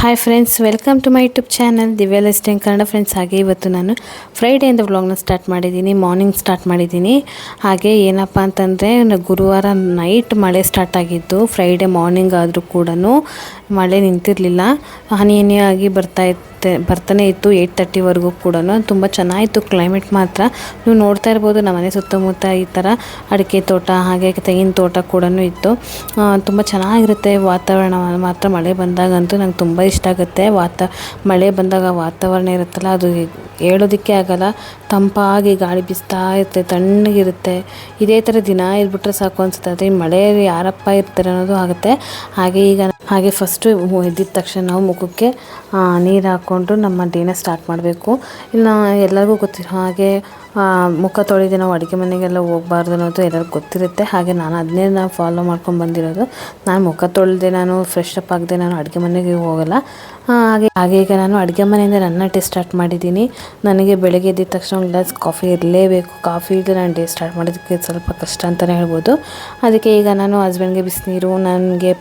Hi friends, welcome to my YouTube channel Divya lifestyle Kannada. Friends, ಹಾಗೆ ಇವತ್ತು ನಾನು ಫ್ರೈಡೆಯಿಂದ ವ್ಲಾಗ್ನ ಸ್ಟಾರ್ಟ್ ಮಾಡಿದ್ದೀನಿ. ಮಾರ್ನಿಂಗ್ ಸ್ಟಾರ್ಟ್ ಮಾಡಿದ್ದೀನಿ. ಹಾಗೆ ಏನಪ್ಪ ಅಂತಂದರೆ, ಗುರುವಾರ ನೈಟ್ ಮಳೆ ಸ್ಟಾರ್ಟ್ ಆಗಿದ್ದು, ಫ್ರೈಡೆ ಮಾರ್ನಿಂಗ್ ಆದರೂ ಕೂಡ ಮಳೆ ನಿಂತಿರಲಿಲ್ಲ. ಹನಿ ಹನಿಯಾಗಿ ಬರ್ತಾನೆ ಇತ್ತು 8:30ವರೆಗೂ ಕೂಡ. ತುಂಬ ಚೆನ್ನಾಗಿತ್ತು ಕ್ಲೈಮೇಟ್ ಮಾತ್ರ. ನೀವು ನೋಡ್ತಾ ಇರ್ಬೋದು, ನಮ್ಮ ಮನೆ ಸುತ್ತಮುತ್ತ ಈ ಥರ ಅಡಿಕೆ ತೋಟ ಹಾಗೆ ತೆಂಗಿನ ತೋಟ ಕೂಡ ಇತ್ತು. ತುಂಬ ಚೆನ್ನಾಗಿರುತ್ತೆ ವಾತಾವರಣ ಮಾತ್ರ. ಮಳೆ ಬಂದಾಗಂತೂ ನಂಗೆ ತುಂಬ ಇಷ್ಟ ಆಗುತ್ತೆ. ಮಳೆ ಬಂದಾಗ ವಾತಾವರಣ ಇರುತ್ತಲ್ಲ, ಅದು ಹೇಳೋದಕ್ಕೆ ಆಗಲ್ಲ. ತಂಪಾಗಿ ಗಾಳಿ ಬೀಸ್ತಾ ಇರುತ್ತೆ, ತಣ್ಣಗಿರುತ್ತೆ. ಇದೇ ಥರ ದಿನ ಇದ್ಬಿಟ್ರೆ ಸಾಕು ಅನ್ಸುತ್ತೆ. ಆದರೆ ಮಳೆ ಯಾರಪ್ಪ ಇರ್ತಾರೆ ಅನ್ನೋದು ಆಗುತ್ತೆ. ಹಾಗೆ ಫಸ್ಟು ಎದ್ದಿದ ತಕ್ಷಣ ನಾವು ಮುಖಕ್ಕೆ ನೀರು ಹಾಕ್ಕೊಂಡು ನಮ್ಮ ಡೇನ ಸ್ಟಾರ್ಟ್ ಮಾಡಬೇಕು. ಇನ್ನು ಎಲ್ಲರಿಗೂ ಗೊತ್ತಿರೋ ಹಾಗೆ ಮುಖ ತೊಳೆದು ನಾವು ಅಡುಗೆ ಮನೆಗೆಲ್ಲ ಹೋಗಬಾರ್ದು ಅನ್ನೋದು ಎಲ್ಲರಿಗೂ ಗೊತ್ತಿರುತ್ತೆ. ಹಾಗೆ ನಾನು ಫಾಲೋ ಮಾಡ್ಕೊಂಡು ಬಂದಿರೋದು. ನಾನು ಮುಖ ತೊಳೆದೆ, ನಾನು ಫ್ರೆಶ್ ಅಪ್ ಆಗದೆ ನಾನು ಅಡುಗೆ ಮನೆಗೆ ಹೋಗಲ್ಲ. ಹಾಗೆ ಈಗ ನಾನು ಅಡುಗೆ ಮನೆಯಿಂದ ನನ್ನ ಡೇ ಸ್ಟಾರ್ಟ್ ಮಾಡಿದ್ದೀನಿ. ನನಗೆ ಬೆಳಗ್ಗೆ ಎದ್ದಿದ ತಕ್ಷಣ ಒಂದು ಗ್ಲಾಸ್ ಕಾಫಿ ಇರಲೇಬೇಕು. ಕಾಫಿ ಇಲ್ಲದೆ ನಾನು ಡೇ ಸ್ಟಾರ್ಟ್ ಮಾಡೋದಕ್ಕೆ ಸ್ವಲ್ಪ ಕಷ್ಟ ಅಂತಲೇ ಹೇಳ್ಬೋದು. ಅದಕ್ಕೆ ಈಗ ನಾನು ಹಸ್ಬೆಂಡ್ಗೆ ಬಿಸಿನೀರು, ನನಗೆ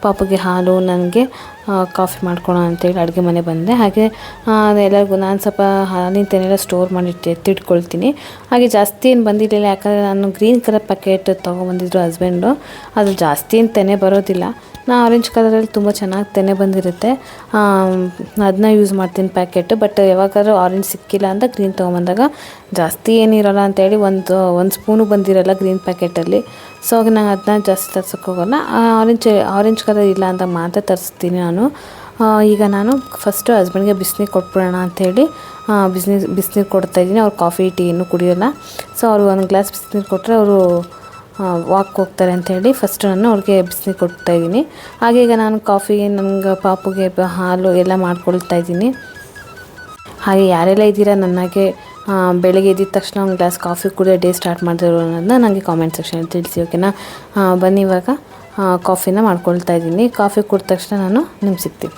ಪಾಪುಗೆ ಹಾಲು, ನನಗೆ ಕಾಫಿ ಮಾಡ್ಕೊಳ್ಳೋ ಅಂತೇಳಿ ಅಡುಗೆ ಮನೆ ಬಂದೆ. ಹಾಗೆ ಎಲ್ಲರಿಗೂ ನಾನು ಸ್ವಲ್ಪ ಹಾಲಿನ ತೆನೆಲ್ಲ ಸ್ಟೋರ್ ಮಾಡಿ ಎತ್ತಿಟ್ಕೊಳ್ತೀನಿ. ಹಾಗೆ ಜಾಸ್ತಿ ಏನು ಬಂದಿರಲಿಲ್ಲ, ಯಾಕಂದರೆ ನಾನು ಗ್ರೀನ್ ಕಲರ್ ಪ್ಯಾಕೆಟ್ ತೊಗೊಬಂದಿದ್ರು ಹಸ್ಬೆಂಡು. ಅದು ಜಾಸ್ತಿ ಏನು ತೆನೆ ಬರೋದಿಲ್ಲ. ಆರೆಂಜ್ ಕಲರಲ್ಲಿ ತುಂಬ ಚೆನ್ನಾಗಿ ತೆನೆ ಬಂದಿರುತ್ತೆ. ಅದನ್ನ ಯೂಸ್ ಮಾಡ್ತೀನಿ ಪ್ಯಾಕೆಟ್. ಬಟ್ ಯಾವಾಗಾದ್ರೂ ಆರೆಂಜ್ ಸಿಕ್ಕಿಲ್ಲ ಅಂತ ಗ್ರೀನ್ ತೊಗೊಂಬಂದಾಗ ಜಾಸ್ತಿ ಏನಿರೋಲ್ಲ ಅಂತೇಳಿ ಒಂದು ಸ್ಪೂನು ಬಂದಿರೋಲ್ಲ ಗ್ರೀನ್ ಪ್ಯಾಕೆಟಲ್ಲಿ. ಸೊ ಹಾಗೆ ನಾನು ಅದನ್ನ ಜಾಸ್ತಿ ತರ್ಸೋಕ್ಕೋಗಲ್ಲ. ಆರೆಂಜ್ ಕಲರ್ ಇಲ್ಲ ಅಂತ ಮಾತ್ರ ತರಿಸ್ತೀನಿ ನಾನು. ಈಗ ನಾನು ಫಸ್ಟು ಹಸ್ಬೆಂಡ್ಗೆ ಬಿಸಿನೀರು ಕೊಟ್ಬಿಡೋಣ ಅಂಥೇಳಿ ಬಿಸಿನೀರು ಕೊಡ್ತಾಯಿದ್ದೀನಿ. ಅವ್ರು ಕಾಫಿ ಟೀ ಇನ್ನೂ ಕುಡಿಯೋಲ್ಲ. ಸೊ ಅವರು ಒಂದು ಗ್ಲಾಸ್ ಬಿಸಿನೀರು ಕೊಟ್ಟರೆ ಅವರು ವಾಕ್ ಹೋಗ್ತಾರೆ ಅಂಥೇಳಿ ಫಸ್ಟು ನಾನು ಅವ್ರಿಗೆ ಬಿಸಿನೀರು ಕೊಡ್ತಾಯಿದ್ದೀನಿ. ಹಾಗೆ ಈಗ ನಾನು ಕಾಫಿ, ನನಗೆ ಪಾಪುಗೆ ಹಾಲು ಎಲ್ಲ ಮಾಡ್ಕೊಳ್ತಾ ಇದ್ದೀನಿ. ಹಾಗೆ ಯಾರೆಲ್ಲ ಇದ್ದೀರಾ ನನಗೆ ಬೆಳಗ್ಗೆ ಎದ್ದಿದ ತಕ್ಷಣ ಒಂದು ಗ್ಲಾಸ್ ಕಾಫಿ ಕುಡಿಯೋ ಡೇ ಸ್ಟಾರ್ಟ್ ಮಾಡಿದ್ರು ಅನ್ನೋದನ್ನ ನನಗೆ ಕಾಮೆಂಟ್ ಸೆಕ್ಷನಲ್ಲಿ ತಿಳಿಸಿ, ಓಕೆನಾ? ಬನ್ನಿ, ಇವಾಗ ಕಾಫಿನ ಮಾಡ್ಕೊಳ್ತಾ ಇದ್ದೀನಿ. ಕಾಫಿ ಕುಡಿದ ತಕ್ಷಣ ನಾನು ನಿಮ್ಗೆ ಸಿಗ್ತೀನಿ.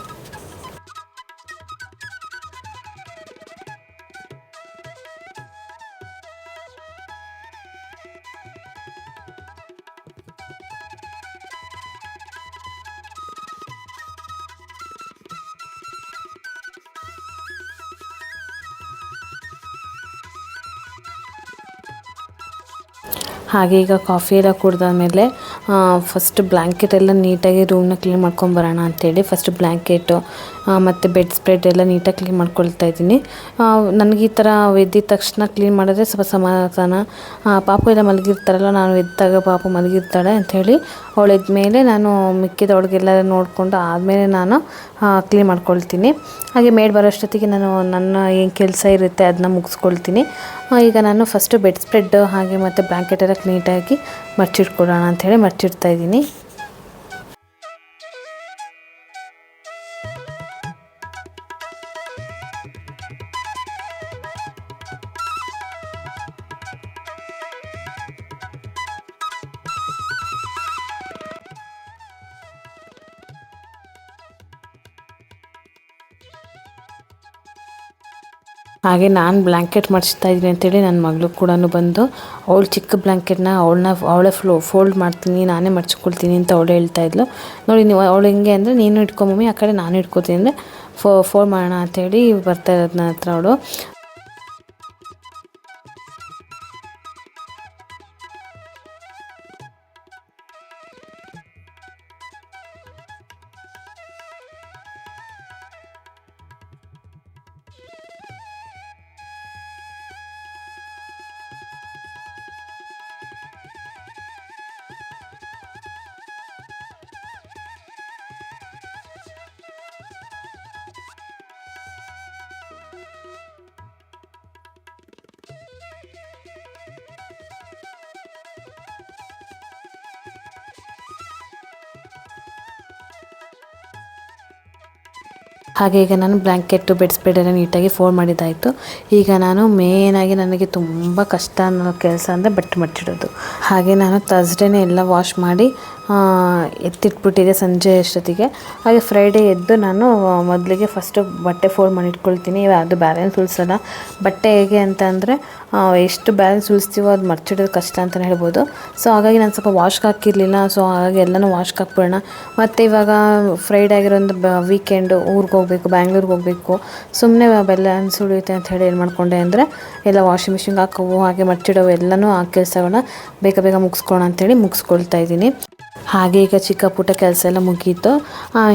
ಹಾಗೆ ಈಗ ಕಾಫಿ ಎಲ್ಲ ಕುಡ್ದಾದ್ಮೇಲೆ ಫಸ್ಟ್ ಬ್ಲ್ಯಾಂಕೆಟ್ ಎಲ್ಲ ನೀಟಾಗಿ ರೂಮ್ನ ಕ್ಲೀನ್ ಮಾಡ್ಕೊಂಬರೋಣ ಅಂಥೇಳಿ ಫಸ್ಟ್ ಬ್ಲ್ಯಾಂಕೆಟು ಮತ್ತು ಬೆಡ್ ಸ್ಪ್ರೆಡ್ ಎಲ್ಲ ನೀಟಾಗಿ ಕ್ಲೀನ್ ಮಾಡ್ಕೊಳ್ತಾ ಇದ್ದೀನಿ. ನನಗೆ ಈ ಥರ ಎದ್ದಿದ ತಕ್ಷಣ ಕ್ಲೀನ್ ಮಾಡಿದ್ರೆ ಸ್ವಲ್ಪ ಸಮಾಧಾನ. ಪಾಪು ಎಲ್ಲ ಮಲಗಿರ್ತಾರಲ್ಲ, ನಾನು ಎದ್ದಾಗ ಪಾಪು ಮಲಗಿರ್ತಾಳೆ ಅಂಥೇಳಿ ಅವಳು ಎದ್ಮೇಲೆ ನಾನು ಮಿಕ್ಕಿದವಳಿಗೆಲ್ಲ ನೋಡಿಕೊಂಡು ಆದಮೇಲೆ ನಾನು ಕ್ಲೀನ್ ಮಾಡ್ಕೊಳ್ತೀನಿ. ಹಾಗೆ ಮೇಡ್ ಬರೋಷ್ಟೊತ್ತಿಗೆ ನಾನು ನನ್ನ ಏನು ಕೆಲಸ ಇರುತ್ತೆ ಅದನ್ನ ಮುಗಿಸ್ಕೊಳ್ತೀನಿ. ಈಗ ನಾನು ಫಸ್ಟು ಬೆಡ್ ಸ್ಪ್ರೆಡ್ ಹಾಗೆ ಮತ್ತು ಬ್ಲ್ಯಾಂಕೆಟ್ ಎಲ್ಲ ನೀಟಾಗಿ ಮರ್ಚಿಟ್ಕೊಡೋಣ ಅಂಥೇಳಿ ಮರ್ಚಿಡ್ತಾ ಇದ್ದೀನಿ. ಹಾಗೆ ನಾನು ಬ್ಲ್ಯಾಂಕೆಟ್ ಮಡಿಸ್ತಾ ಇದ್ದೀನಿ ಅಂತೇಳಿ ನನ್ನ ಮಗಳು ಕೂಡ ಬಂದು ಅವಳು ಚಿಕ್ಕ ಬ್ಲ್ಯಾಂಕೆಟ್ನ ಅವಳೇ ಫೋಲ್ಡ್ ಮಾಡ್ತೀನಿ, ನಾನೇ ಮಡ್ಚ್ಕೊಳ್ತೀನಿ ಅಂತ ಅವಳು ಹೇಳ್ತಾ ಇದ್ಲು. ನೋಡಿ, ನೀವು ಅವಳು ಹೆಂಗೆ ಅಂದರೆ, ನೀನು ಇಟ್ಕೊ ಮಮ್ಮಿ, ಆ ಕಡೆ ನಾನು ಇಟ್ಕೋತೀನಿ ಅಂದರೆ ಫೋಲ್ಡ್ ಮಾಡೋಣ ಅಂಥೇಳಿ ಬರ್ತಾ ಇರೋದು ನನ್ನ ಹತ್ರ ಅವಳು. ಹಾಗೆ ಈಗ ನಾನು ಬ್ಲ್ಯಾಂಕೆಟ್ಟು ಬೆಡ್ ಸ್ಪ್ರೆಡ್ ಎಲ್ಲ ನೀಟಾಗಿ ಫೋಲ್ಡ್ ಮಾಡಿದ್ದಾಯಿತು. ಈಗ ನಾನು ಮೇಯ್ನಾಗಿ ನನಗೆ ತುಂಬ ಕಷ್ಟ ಅನ್ನೋ ಕೆಲಸ ಅಂದರೆ ಬಟ್ಟೆ ಮಡ್ಚಿಡೋದು. ಹಾಗೆ ನಾನು ಥರ್ಸ್ಡೇನೇ ಎಲ್ಲ ವಾಶ್ ಮಾಡಿ ಎತ್ತಿಟ್ಬಿಟ್ಟಿದೆ ಸಂಜೆ ಅಷ್ಟೊತ್ತಿಗೆ. ಹಾಗೆ ಫ್ರೈಡೇ ಎದ್ದು ನಾನು ಮೊದಲಿಗೆ ಫಸ್ಟು ಬಟ್ಟೆ ಫೋಲ್ಡ್ ಮಾಡಿ ಇಟ್ಕೊಳ್ತೀನಿ. ಅದು ಬ್ಯಾಲೆನ್ಸ್ ಉಳಿಸೋಲ್ಲ. ಬಟ್ಟೆ ಹೇಗೆ ಅಂತ ಅಂದರೆ ಎಷ್ಟು ಬ್ಯಾಲೆನ್ಸ್ ಉಳಿಸ್ತೀವೋ ಅದು ಮರ್ಚಿಡೋದು ಕಷ್ಟ ಅಂತಲೇ ಹೇಳ್ಬೋದು. ಸೊ ಹಾಗಾಗಿ ನಾನು ಸ್ವಲ್ಪ ವಾಶ್ಗೆ ಹಾಕಿರಲಿಲ್ಲ. ಸೊ ಹಾಗಾಗಿ ಎಲ್ಲನೂ ವಾಶ್ಗೆ ಹಾಕ್ಬಿಡೋಣ. ಮತ್ತು ಇವಾಗ ಫ್ರೈಡೇ ಆಗಿರೋ ಒಂದು ವೀಕೆಂಡು ಊರಿಗೆ ಹೋಗಬೇಕು, ಬ್ಯಾಂಗ್ಳೂರಿಗೆ ಹೋಗಬೇಕು, ಸುಮ್ಮನೆ ಬ್ಯಾಲೆನ್ಸ್ ಉಳಿಯುತ್ತೆ ಅಂತ ಹೇಳಿ ಏನು ಮಾಡಿಕೊಂಡೆ ಅಂದರೆ ಎಲ್ಲ ವಾಷಿಂಗ್ ಮಿಷಿನ್ಗೆ ಹಾಕೋವು, ಹಾಗೆ ಮರ್ಚಿಡೋವು ಎಲ್ಲನೂ ಆ ಕೆಲಸಗಳನ್ನ ಬೇಗ ಬೇಗ ಮುಗಿಸ್ಕೊಳ್ಳೋಣ ಅಂಥೇಳಿ ಮುಗಿಸ್ಕೊಳ್ತಾ ಇದ್ದೀನಿ. ಹಾಗೆ ಈಗ ಚಿಕ್ಕ ಪುಟ್ಟ ಕೆಲಸ ಎಲ್ಲ ಮುಗೀತು.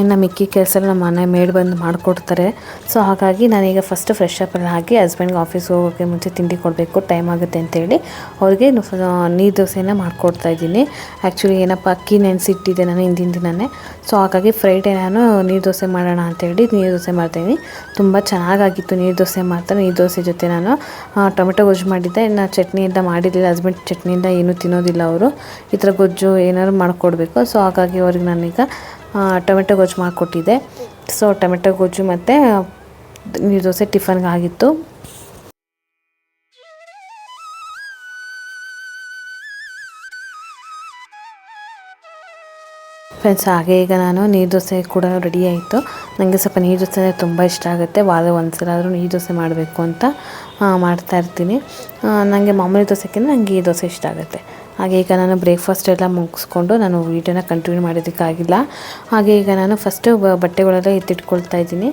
ಇನ್ನು ಮಿಕ್ಕಿ ಕೆಲಸ ಎಲ್ಲ ನಮ್ಮ ಮನೆ ಮೇಡ್ ಬಂದು ಮಾಡಿಕೊಡ್ತಾರೆ. ಸೊ ಹಾಗಾಗಿ ನಾನೀಗ ಫಸ್ಟು ಫ್ರೆಶ್ ಅಪ್ ಎಲ್ಲ ಹಾಕಿ ಹಸ್ಬೆಂಡ್ಗೆ ಆಫೀಸ್ಗೆ ಹೋಗೋಕ್ಕೆ ಮುಂಚೆ ತಿಂಡಿ ಕೊಡಬೇಕು, ಟೈಮ್ ಆಗುತ್ತೆ ಅಂತೇಳಿ ಅವ್ರಿಗೆ ನೀರು ದೋಸೆನ ಮಾಡಿಕೊಡ್ತಾ ಇದ್ದೀನಿ. ಆ್ಯಕ್ಚುಲಿ ಏನಪ್ಪ ಅಕ್ಕಿ ನೆನೆಸಿಟ್ಟಿದ್ದೆ ನಾನು ಹಿಂದಿನ ದಿನವೇ. ಸೊ ಹಾಗಾಗಿ ಫ್ರೈಡೇ ನಾನು ನೀರು ದೋಸೆ ಮಾಡೋಣ ಅಂತೇಳಿ ನೀರು ದೋಸೆ ಮಾಡ್ತಾಯಿದ್ದೀನಿ. ತುಂಬ ಚೆನ್ನಾಗಾಗಿತ್ತು ನೀರು ದೋಸೆ ಮಾತ್ರ. ನೀರು ದೋಸೆ ಜೊತೆ ನಾನು ಟೊಮೆಟೊ ಗೊಜ್ಜು ಮಾಡಿದ್ದೆ. ಇನ್ನು ಚಟ್ನಿ ಎಲ್ಲ ಮಾಡಿರಲಿಲ್ಲ. ಹಸ್ಬೆಂಡ್ ಚಟ್ನಿಯಿಂದ ಏನೂ ತಿನ್ನೋದಿಲ್ಲ ಅವರು. ಈ ಥರ ಗೊಜ್ಜು ಏನಾದ್ರು ಮಾಡಿಕೊಡ್ಬೇಕು. ಸೊ ಹಾಗಾಗಿ ಅವ್ರಿಗೆ ನಾನೀಗ ಟೊಮೆಟೊ ಗೊಜ್ಜು ಮಾಡಿಕೊಟ್ಟಿದ್ದೆ. ಸೊ ಟೊಮೆಟೊ ಗೊಜ್ಜು ಮತ್ತು ನೀರು ದೋಸೆ ಟಿಫನ್ಗೆ ಆಗಿತ್ತು. ಫ್ರೆಂಡ್ಸ್, ಹಾಗೆ ಈಗ ನಾನು ನೀರು ದೋಸೆ ಕೂಡ ರೆಡಿ ಆಯಿತು. ನನಗೆ ಸ್ವಲ್ಪ ನೀರು ದೋಸೆ ತುಂಬ ಇಷ್ಟ ಆಗುತ್ತೆ. ವಾರ ಒಂದ್ಸಲ ಆದರೂ ನೀರು ದೋಸೆ ಮಾಡಬೇಕು ಅಂತ ಮಾಡ್ತಾಯಿರ್ತೀನಿ. ನನಗೆ ಮಾಮೂಲಿ ದೋಸೆಗಿಂತ ನನಗೆ ಈ ದೋಸೆ ಇಷ್ಟ ಆಗುತ್ತೆ. ಹಾಗೆ ಈಗ ನಾನು ಬ್ರೇಕ್ಫಾಸ್ಟ್ ಎಲ್ಲ ಮುಗಿಸ್ಕೊಂಡು ನಾನು ವೀಡಿಯೋನ ಕಂಟಿನ್ಯೂ ಮಾಡೋದಕ್ಕಾಗಿಲ್ಲ. ಹಾಗೆ ಈಗ ನಾನು ಫಸ್ಟು ಬಟ್ಟೆಗಳೆಲ್ಲ ಎತ್ತಿಟ್ಕೊಳ್ತಾ ಇದ್ದೀನಿ.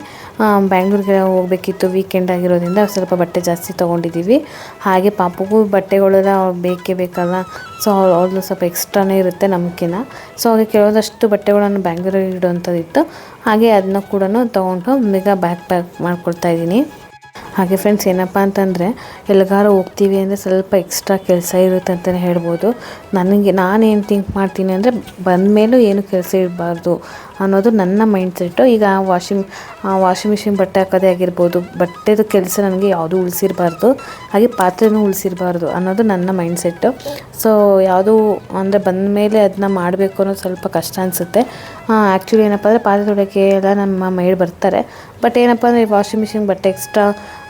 ಬ್ಯಾಂಗ್ಳೂರಿಗೆ ಹೋಗಬೇಕಿತ್ತು, ವೀಕೆಂಡ್ ಆಗಿರೋದ್ರಿಂದ ಸ್ವಲ್ಪ ಬಟ್ಟೆ ಜಾಸ್ತಿ ತೊಗೊಂಡಿದ್ದೀವಿ. ಹಾಗೆ ಪಾಪಗೂ ಬಟ್ಟೆಗಳೆಲ್ಲ ಬೇಕೇ ಬೇಕಲ್ಲ. ಸೊ ಅವ್ರದ್ದು ಸ್ವಲ್ಪ ಎಕ್ಸ್ಟ್ರಾನೇ ಇರುತ್ತೆ ನಮಗಿನ್ನ. ಸೊ ಹಾಗೆ ಕೆಲವೊಂದಷ್ಟು ಬಟ್ಟೆಗಳನ್ನು ಬ್ಯಾಂಗ್ಳೂರಿಗೆ ಇಡುವಂಥದ್ದಿತ್ತು. ಹಾಗೆ ಅದನ್ನ ಕೂಡ ತೊಗೊಂಡು ಬೇಗ ಬ್ಯಾಗ್ ಪ್ಯಾಕ್ ಮಾಡ್ಕೊಳ್ತಾ ಇದ್ದೀನಿ. ಹಾಗೆ ಫ್ರೆಂಡ್ಸ್, ಏನಪ್ಪ ಅಂತಂದರೆ ಎಲ್ಲಿಗಾರು ಹೋಗ್ತೀವಿ ಅಂದರೆ ಸ್ವಲ್ಪ ಎಕ್ಸ್ಟ್ರಾ ಕೆಲಸ ಇರುತ್ತೆ ಅಂತಲೇ ಹೇಳ್ಬೋದು. ನಾನೇನು ಥಿಂಕ್ ಮಾಡ್ತೀನಿ ಅಂದರೆ ಬಂದ ಮೇಲೂ ಏನು ಕೆಲಸ ಇರಬಾರ್ದು ಅನ್ನೋದು ನನ್ನ ಮೈಂಡ್ಸೆಟ್ಟು. ಈಗ ವಾಷಿಂಗ್ ಮಿಷಿನ್ ಬಟ್ಟೆ ಹಾಕೋದೇ ಆಗಿರ್ಬೋದು, ಬಟ್ಟೆದು ಕೆಲಸ ನನಗೆ ಯಾವುದೂ ಉಳಿಸಿರಬಾರ್ದು, ಹಾಗೆ ಪಾತ್ರೆನೂ ಉಳಿಸಿರಬಾರ್ದು ಅನ್ನೋದು ನನ್ನ ಮೈಂಡ್ಸೆಟ್ಟು. ಸೊ ಯಾವುದು ಅಂದರೆ ಬಂದ ಮೇಲೆ ಅದನ್ನ ಮಾಡಬೇಕು ಅನ್ನೋದು ಸ್ವಲ್ಪ ಕಷ್ಟ ಅನಿಸುತ್ತೆ. ಆ್ಯಕ್ಚುಲಿ ಏನಪ್ಪ ಅಂದರೆ ಪಾತ್ರೆ ತೊಳೆಯೋಕ್ಕೆ ಎಲ್ಲ ನಮ್ಮ ಮೇಡ್ ಬರ್ತಾರೆ. ಬಟ್ ಏನಪ್ಪ ಅಂದರೆ ವಾಷಿಂಗ್ ಮಿಷಿನ್ ಬಟ್ಟೆ ಎಕ್ಸ್ಟ್ರಾ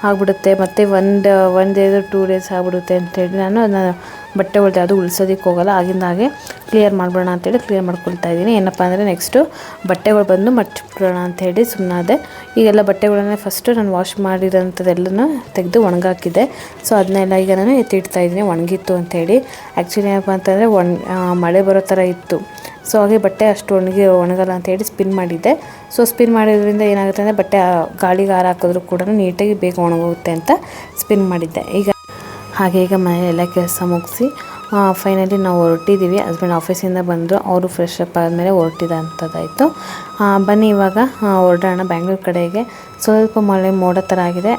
ಆಗಿಬಿಡುತ್ತೆ, ಮತ್ತು ಒನ್ ಡೇ 2 ಡೇಸ್ ಆಗಿಬಿಡುತ್ತೆ ಅಂತೇಳಿ ನಾನು ಅದನ್ನ ಬಟ್ಟೆಗಳ್ದು ಯಾವುದು ಉಳಿಸೋದಕ್ಕೆ ಹೋಗೋಲ್ಲ. ಆಗಿಂದಾಗೆ ಕ್ಲಿಯರ್ ಮಾಡಿಬಿಡೋಣ ಅಂತೇಳಿ ಕ್ಲಿಯರ್ ಮಾಡ್ಕೊಳ್ತಾ ಇದ್ದೀನಿ. ಏನಪ್ಪ ಅಂದರೆ ನೆಕ್ಸ್ಟು ಬಟ್ಟೆಗಳು ಬಂದು ಮರ್ಚಿಬಿಡೋಣ ಅಂಥೇಳಿ ಸುಮ್ಮನಾದೆ. ಈಗೆಲ್ಲ ಬಟ್ಟೆಗಳನ್ನ ಫಸ್ಟು ನಾನು ವಾಶ್ ಮಾಡಿರೋಂಥದ್ದೆಲ್ಲನೂ ತೆಗೆದು ಒಣಗಾಕಿದ್ದೆ. ಸೊ ಅದನ್ನೆಲ್ಲ ಈಗ ನಾನು ಎತ್ತಿಡ್ತಾ ಇದ್ದೀನಿ, ಒಣಗಿತ್ತು ಅಂಥೇಳಿ. ಆ್ಯಕ್ಚುಲಿ ಏನಪ್ಪ ಅಂತಂದರೆ ಮಳೆ ಬರೋ ಥರ ಇತ್ತು. ಸೊ ಹಾಗೆ ಬಟ್ಟೆ ಅಷ್ಟು ಒಣಗಲ್ಲ ಅಂತೇಳಿ ಸ್ಪಿನ್ ಮಾಡಿದ್ದೆ. ಸೊ ಸ್ಪಿನ್ ಮಾಡೋದ್ರಿಂದ ಏನಾಗುತ್ತೆ ಅಂದರೆ ಬಟ್ಟೆ ಗಾಳಿಗೆ ಹಾಕಿದ್ರೂ ಕೂಡ ನೀಟಾಗಿ ಬೇಗ ಒಣಗೋಗುತ್ತೆ ಅಂತ ಸ್ಪಿನ್ ಮಾಡಿದ್ದೆ. ಈಗ ಮನೆಯೆಲ್ಲ ಕೆಲಸ ಮುಗಿಸಿ ಫೈನಲಿ ನಾವು ಹೊರಟಿದ್ದೀವಿ. ಹಸ್ಬೆಂಡ್ ಆಫೀಸಿಂದ ಬಂದರು, ಅವರು ಫ್ರೆಶ್ ಅಪ್ ಆದಮೇಲೆ ಹೊರಟಿದಂಥದ್ದಾಯಿತು. ಬನ್ನಿ ಇವಾಗ ಹೊರಡೋಣ ಬ್ಯಾಂಗ್ಳೂರು ಕಡೆಗೆ. ಸ್ವಲ್ಪ ಮಳೆ ಮೋಡ ಥರ ಆಗಿದೆ.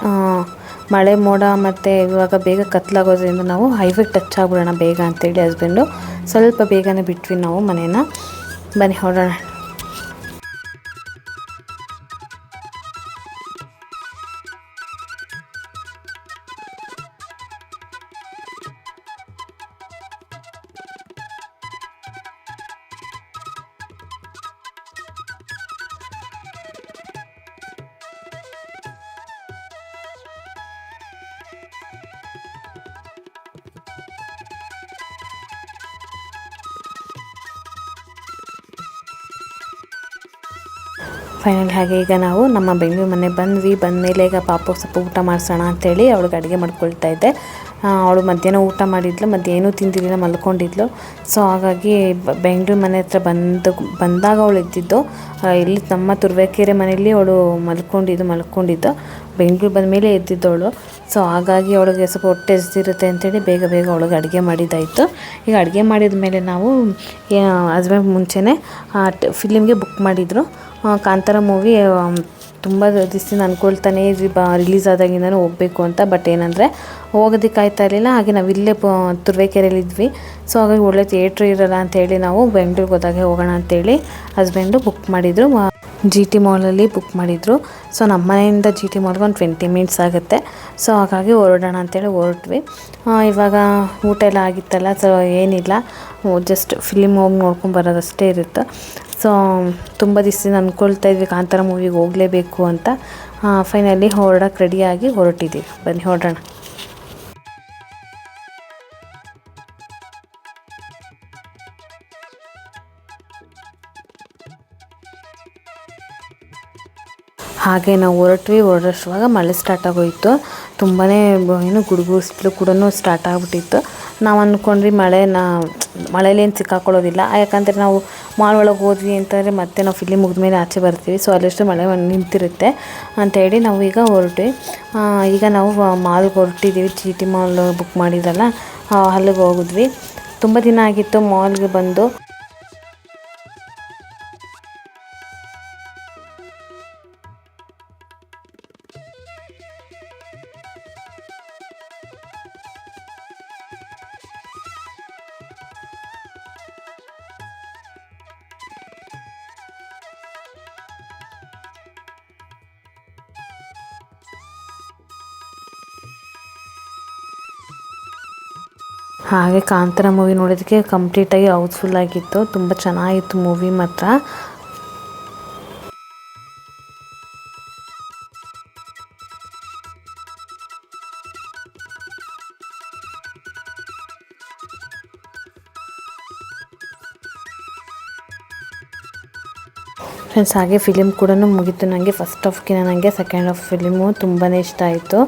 ಮಳೆ ಮೋಡ ಮತ್ತು ಇವಾಗ ಬೇಗ ಕತ್ಲಾಗೋದ್ರಿಂದ ನಾವು ಹೈವೇಗೆ ಟಚ್ ಆಗಿಬಿಡೋಣ ಬೇಗ ಅಂತೇಳಿ ಹಸ್ಬೆಂಡು ಸ್ವಲ್ಪ ಬೇಗನೆ ಬಿಟ್ವಿ ನಾವು ಮನೇನ. ಬನ್ನಿ ಹೊರಡೋಣ. ಫೈನಲಿ ಹಾಗೆ ಈಗ ನಾವು ನಮ್ಮ ಬೆಂಗಳೂರು ಮನೆಗೆ ಬಂದಮೇಲೆ ಈಗ ಪಾಪು ಸ್ವಲ್ಪ ಊಟ ಮಾಡಿಸೋಣ ಅಂತೇಳಿ ಅವಳಿಗೆ ಅಡುಗೆ ಮಾಡ್ಕೊಳ್ತಾ ಇದ್ದೆ. ಅವಳು ಮಧ್ಯಾಹ್ನ ಊಟ ಮಾಡಿದ್ಲು, ಮಧ್ಯಾಹ್ನ ತಿಂದಿರಲಿಲ್ಲ, ಮಲ್ಕೊಂಡಿದ್ಲು. ಸೊ ಹಾಗಾಗಿ ಬೆಂಗಳೂರು ಮನೆ ಹತ್ರ ಬಂದಾಗ ಅವಳು ಎದ್ದಿದ್ದು. ಇಲ್ಲಿ ನಮ್ಮ ತುರುವೇಕೆರೆ ಮನೆಯಲ್ಲಿ ಅವಳು ಮಲ್ಕೊಂಡಿದ್ದು. ಬೆಂಗಳೂರು ಬಂದ ಮೇಲೆ ಎದ್ದಿದ್ದವಳು. ಸೊ ಹಾಗಾಗಿ ಅವಳಿಗೆ ಸ್ವಲ್ಪ ಹೊಟ್ಟೆ ಹಸ್ದಿರುತ್ತೆ ಅಂತೇಳಿ ಬೇಗ ಅವಳಿಗೆ ಅಡುಗೆ ಮಾಡಿದ್ದಾಯಿತು. ಈಗ ಅಡುಗೆ ಮಾಡಿದ ಮೇಲೆ ನಾವು ಹಸ್ಬೆಂಡ್ ಮುಂಚೆನೇ ಫಿಲಿಮ್ಗೆ ಬುಕ್ ಮಾಡಿದರು. ಕಾಂತಾರ ಮೂವಿ ತುಂಬ ದಿವಸದಿಂದ ಅಂದ್ಕೊಳ್ತಾನೆ ರಿಲೀಸ್ ಆದಾಗಿಂದನೂ ಹೋಗಬೇಕು ಅಂತ. ಬಟ್ ಏನಂದರೆ ಹೋಗೋದಕ್ಕೆ ಆಯ್ತಾ ಇರಲಿಲ್ಲ. ಹಾಗೆ ನಾವು ಇಲ್ಲೇ ತುರುವೇಕೆರೆಯಲ್ಲಿದ್ವಿ. ಸೊ ಹಾಗಾಗಿ ಒಳ್ಳೆ ಥಿಯೇಟ್ರ್ ಇರೋಲ್ಲ ಅಂತೇಳಿ ನಾವು ಬೆಂಗಳೂರಿಗೆ ಹೋದಾಗೆ ಹೋಗೋಣ ಅಂತೇಳಿ ಹಸ್ಬೆಂಡು ಬುಕ್ ಮಾಡಿದರು. GT ಮಾಲಲ್ಲಿ ಬುಕ್ ಮಾಡಿದರು. ಸೊ ನಮ್ಮ ಮನೆಯಿಂದ GT ಮಾಲ್ಗೆ ಒಂದು 20 ಮಿನಿಟ್ಸ್ ಆಗುತ್ತೆ. ಸೊ ಹಾಗಾಗಿ ಹೊರಡೋಣ ಅಂತೇಳಿ ಹೊರಟ್ವಿ. ಇವಾಗ ಊಟ ಎಲ್ಲ ಆಗಿತ್ತಲ್ಲ, ಸೊ ಏನಿಲ್ಲ, ಜಸ್ಟ್ ಫಿಲಿಮ್ ಹೋಗಿ ನೋಡ್ಕೊಂಡು ಬರೋದಷ್ಟೇ ಇರುತ್ತೆ. ಸೊ ತುಂಬ ದಿವಸದಿಂದ ಅಂದ್ಕೊಳ್ತಾ ಇದ್ವಿ ಕಾಂತಾರ ಮೂವಿಗೆ ಹೋಗಲೇಬೇಕು ಅಂತ. ಫೈನಲಿ ಹೊರಡೋಕ್ಕೆ ರೆಡಿಯಾಗಿ ಹೊರಟಿದ್ದೀವಿ. ಬನ್ನಿ ಹೊರಡೋಣ. ಹಾಗೆ ನಾವು ಹೊರಡುವಾಗ ಮಳೆ ಸ್ಟಾರ್ಟ್ ಆಗೋಯಿತು. ತುಂಬಾ ಏನು ಗುಡುಗು ಕೂಡ ಸ್ಟಾರ್ಟ್ ಆಗಿಬಿಟ್ಟಿತ್ತು. ನಾವು ಅಂದ್ಕೊಂಡ್ರಿ ಮಳೇಲೇನು ಸಿಕ್ಕಾಕೊಳ್ಳೋದಿಲ್ಲ, ಯಾಕಂದರೆ ನಾವು ಮಾಲ್ ಒಳಗೆ ಹೋದ್ವಿ ಅಂತಂದರೆ ಮತ್ತೆ ನಾವು ಫಿಲಿಮ್ ಮುಗಿದ್ಮೇಲೆ ಆಚೆ ಬರ್ತೀವಿ. ಸೊ ಅಲ್ಲಷ್ಟು ಮಳೆ ನಿಂತಿರುತ್ತೆ ಅಂತೇಳಿ ನಾವು ಈಗ ಹೊರಟ್ವಿ. ಈಗ ನಾವು ಮಾಲ್ಗೆ ಹೊರಟಿದ್ದೀವಿ. GT ಮಾಲ್ ಬುಕ್ ಮಾಡಿದ್ರಲ್ಲ ಅಲ್ಲಿಗೆ ಹೋಗಿದ್ವಿ. ತುಂಬ ದಿನ ಆಗಿತ್ತು ಮಾಲ್ಗೆ ಬಂದು. ಹಾಗೆ ಕಾಂತಾರ ಮೂವಿ ನೋಡೋದಕ್ಕೆ ಕಂಪ್ಲೀಟಾಗಿ ಹೌಸ್ಫುಲ್ ಆಗಿತ್ತು. ತುಂಬ ಚೆನ್ನಾಗಿತ್ತು ಮೂವಿ ಮಾತ್ರ. ಫ್ರೆಂಡ್ಸ್, ಹಾಗೆ ಫಿಲಿಮ್ ಕೂಡ ಮುಗೀತು. ನನಗೆ ಫಸ್ಟ್ ಹಾಫ್ಗಿಂತ ನನಗೆ ಸೆಕೆಂಡ್ ಹಾಫ್ ಫಿಲಿಮು ತುಂಬಾ ಇಷ್ಟ ಆಯಿತು.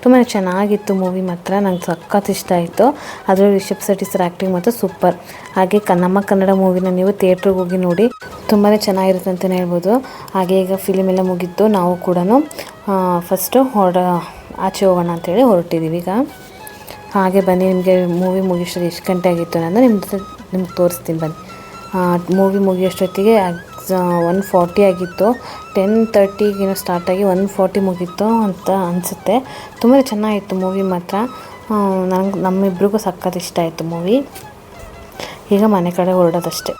ತುಂಬಾ ಚೆನ್ನಾಗಿತ್ತು ಮೂವಿ ಮಾತ್ರ. ನಂಗೆ ಸಖತ್ ಇಷ್ಟ ಆಯಿತು. ಅದರಲ್ಲಿ ರಿಷಬ್ ಶೆಟ್ಟಿ ಸರ್ ಆ್ಯಕ್ಟಿಂಗ್ ಮಾತ್ರ ಸೂಪರ್. ಹಾಗೆ ನಮ್ಮ ಕನ್ನಡ ಮೂವಿನ ನೀವು ಥಿಯೇಟ್ರಿಗೆ ಹೋಗಿ ನೋಡಿ, ತುಂಬಾ ಚೆನ್ನಾಗಿರುತ್ತೆ ಅಂತಲೇ ಹೇಳ್ಬೋದು. ಹಾಗೆ ಈಗ ಫಿಲಿಮ್ ಎಲ್ಲ ಮುಗಿದ್ದು ನಾವು ಕೂಡ ಫಸ್ಟು ಆಚೆ ಹೋಗೋಣ ಅಂತೇಳಿ ಹೊರಟಿದ್ದೀವಿ ಈಗ. ಹಾಗೆ ಬನ್ನಿ, ನಿಮಗೆ ಮೂವಿ ಮುಗಿಯೋಷ್ಟೊತ್ತಿಗೆ ಎಷ್ಟು ಗಂಟೆ ಆಗಿತ್ತು ಅನ್ನೋದು ನಿಮ್ಗೆ ತೋರಿಸ್ತೀನಿ ಬನ್ನಿ. ಮೂವಿ ಮುಗಿಯೋಷ್ಟೊತ್ತಿಗೆ 1:40 ಆಗಿತ್ತು. 10:30 ಸ್ಟಾರ್ಟಾಗಿ 1:40 ಮುಗೀತು ಅಂತ ಅನಿಸುತ್ತೆ. ತುಂಬ ಚೆನ್ನಾಗಿತ್ತು ಮೂವಿ ಮಾತ್ರ. ನಮ್ಮಿಬ್ರಿಗೂ ಸಖತ್ ಇಷ್ಟ ಆಯಿತು ಮೂವಿ. ಈಗ ಮನೆ ಕಡೆ ಹೊರಡೋದಷ್ಟೇ.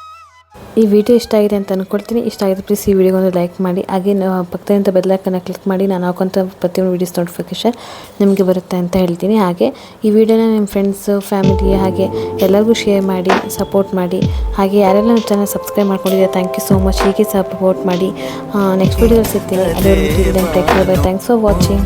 ಈ ವಿಡಿಯೋ ಇಷ್ಟ ಆಗಿದೆ ಅಂತ ಅಂದ್ಕೊಳ್ತೀನಿ. ಇಷ್ಟ ಆಗಿದೆ ಪ್ಲೀಸ್ ಈ ವಿಡಿಯೋಗೊಂದು ಲೈಕ್ ಮಾಡಿ. ಹಾಗೆ ಪಕ್ಕದಿಂದ ಬೆಲ್ ಐಕಾನ್ನ ಕ್ಲಿಕ್ ಮಾಡಿ. ನಾನು ಹಾಕೋಂಥ ಪ್ರತಿಯೊಂದು ವೀಡಿಯೋಸ್ ನೋಟಿಫಿಕೇಷನ್ ನಿಮಗೆ ಬರುತ್ತೆ ಅಂತ ಹೇಳ್ತೀನಿ. ಹಾಗೆ ಈ ವಿಡಿಯೋನ ನಿಮ್ಮ ಫ್ರೆಂಡ್ಸು, ಫ್ಯಾಮಿಲಿ ಹಾಗೆ ಎಲ್ಲರಿಗೂ ಶೇರ್ ಮಾಡಿ, ಸಪೋರ್ಟ್ ಮಾಡಿ. ಹಾಗೆ ಯಾರೆಲ್ಲ ನನ್ನ ಚಾನಲ್ ಸಬ್ಸ್ಕ್ರೈಬ್ ಮಾಡ್ಕೊಂಡಿದ್ದೀರಾ, ಥ್ಯಾಂಕ್ ಯು ಸೋ ಮಚ್. ಹೀಗೆ ಸಪೋರ್ಟ್ ಮಾಡಿ. ನೆಕ್ಸ್ಟ್ ವಿಡಿಯೋದಲ್ಲಿ ಸಿಗ್ತೀನಿ. ಅಲ್ಲಿವರೆಗೂ ಥ್ಯಾಂಕ್ಸ್ ಫಾರ್ ವಾಚಿಂಗ್.